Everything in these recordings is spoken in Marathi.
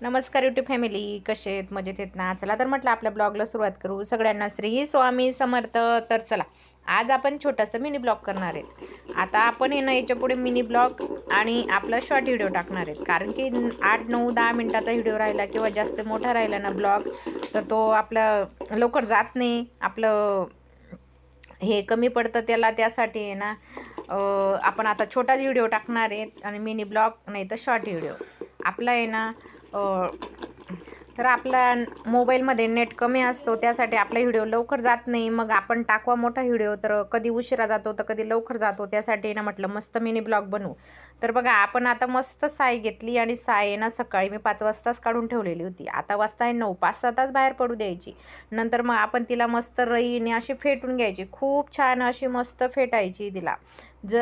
नमस्कार यूट्यूब फॅमिली, कसे आहेत? मजेत आहेत ना? चला तर म्हटलं आपल्या ब्लॉगला सुरुवात करू. सगळ्यांना श्री स्वामी समर्थ. तर चला, आज आपण छोटंसं मिनी ब्लॉग करणार आहेत. आता आपण आहे ना याच्यापुढे मिनी ब्लॉग आणि आपला शॉर्ट व्हिडिओ टाकणार आहेत, कारण की 8, 9, 10 मिनटाचा व्हिडिओ राहिला किंवा जास्त मोठा राहिला ना ब्लॉग, तर तो आपला लवकर जात नाही. आपलं हे कमी पडतं त्याला, त्यासाठी आहे ना आपण आता छोटाच व्हिडिओ टाकणार आहेत आणि मिनी ब्लॉग नाही तर शॉर्ट व्हिडिओ. आपला आहे ना तर आपला मोबाईलमध्ये नेट कमी असतो, त्यासाठी आपला व्हिडिओ लवकर जात नाही. मग आपण टाकवा मोठा व्हिडिओ तर कधी उशिरा जातो तर कधी लवकर जातो, त्यासाठी ना म्हटलं मस्त मिनी ब्लॉग बनवू. तर बघा, आपण आता मस्त साय घेतली आणि साय आहे ना सकाळी मी 5 वाजताच काढून ठेवलेली होती. आता वाजता आहे 9, 5-6 तास बाहेर पडू द्यायची. नंतर मग आपण तिला मस्त रईने अशी फेटून घ्यायची, खूप छान अशी मस्त फेटायची तिला.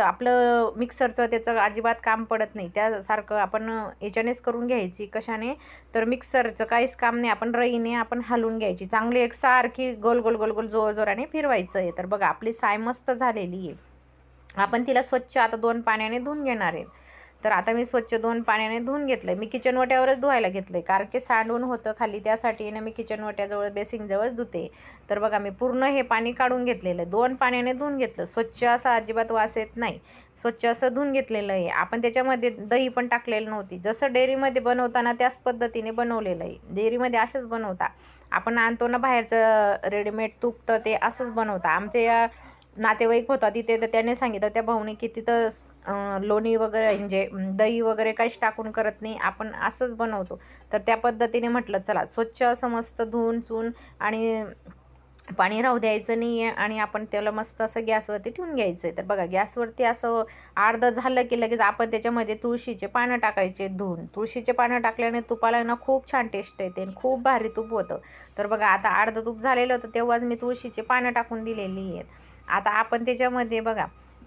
आपलं मिक्सरचं त्याचं अजिबात काम पडत नाही, त्यासारखं आपण याच्यानेच करून घ्यायची. कशाने? तर मिक्सरचं काहीच काम नाही, आपण रईने आपण हलवून घ्यायची. चांगली एकसारखी गोल गोल गोल गोल जोराने फिरवायचं आहे. तर बघा, आपली साय मस्त झालेली आहे. आपण तिला स्वच्छ आता 2 पाण्याने धुवून घेणार आहेत. तर आता मी स्वच्छ 2 पाण्याने धुवून घेतलं. मी किचन ओट्यावरच धुवायला घेतलं आहे, कारण की सांडून होतं खाली, त्यासाठी ना मी किचन ओट्याजवळ बेसिंगजवळच धुते. तर बघा, मी पूर्ण हे पाणी काढून घेतलेलं आहे. 2 पाण्याने धुवून घेतलं. स्वच्छ असं अजिबात वास येत नाही. स्वच्छ असं धुवून घेतलेलं आहे. आपण त्याच्यामध्ये दही पण टाकलेलं नव्हती. जसं डेअरीमध्ये बनवताना त्याच पद्धतीने बनवलेलं आहे. डेअरीमध्ये असंच बनवता. आपण आणतो ना बाहेरचं रेडीमेड तूप, तर ते असंच बनवता. आमचे या नातेवाईक होता तिथे, तर त्याने सांगितलं त्या भाऊने की तिथं लोणी वगैरे म्हणजे दही वगैरे काहीच टाकून करत नाही, आपण असंच बनवतो. तर त्या पद्धतीने म्हटलं चला स्वच्छ असं मस्त धुवून चून आणि पाणी राहू द्यायचं नाही आहे आणि आपण त्याला मस्त असं गॅसवरती ठेवून घ्यायचं आहे. तर बघा, गॅसवरती असं अर्धं झालं की लगेच आपण त्याच्यामध्ये तुळशीचे पानं टाकायचे धुवून. तुळशीचे पानं टाकल्याने तुपाला ना खूप छान टेस्ट येते आणि खूप भारी तूप होतं. तर बघा, आता अर्धं तूप झालेलं होतं तेव्हाच मी तुळशीचे पानं टाकून दिलेली आहेत. आता आपण त्याच्यामध्ये बघा,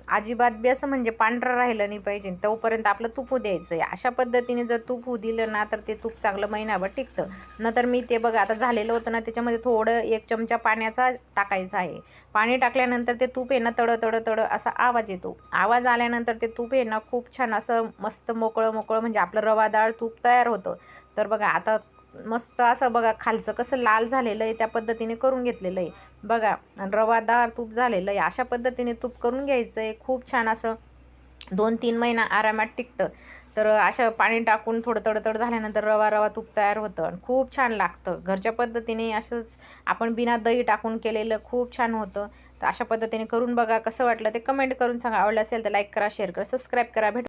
अजिबात बी असं म्हणजे पांढरं राहिलं नाही पाहिजे, तोपर्यंत आपलं तूप होऊ द्यायचं आहे. अशा पद्धतीने जर तूप होऊ दिलं ना, तर ते तूप चांगलं महिनाभर टिकतं. नंतर मी ते बघा, आता झालेलं होतं ना, त्याच्यामध्ये थोडं 1 चमचा पाण्याचा टाकायचा आहे. पाणी टाकल्यानंतर ते तूप आहे ना तड तड तड असा आवाज येतो. आवाज आल्यानंतर ते तूप आहे ना खूप छान असं मस्त मोकळं मोकळं म्हणजे आपलं रवादार तूप तयार होतं. तर बघा, आता मस्त असं बघा खालचं कसं लाल झालेलं आहे, त्या पद्धतीने करून घेतलेलं आहे. बघा, आणि रवादार तूप झालेलं आहे. अशा पद्धतीने तूप करून घ्यायचं आहे. खूप छान असं 2-3 महिना आरामात टिकतं. तर अशा पाणी टाकून थोडं तडतड झाल्यानंतर रवा रवा तूप तयार होतं आणि खूप छान लागतं. घरच्या पद्धतीने असंच आपण बिना दही टाकून केलेलं खूप छान होतं. तर अशा पद्धतीने करून बघा. कसं वाटलं ते कमेंट करून सांगा. आवडलं असेल तर लाईक करा, शेअर करा, सबस्क्राईब करा. भेटू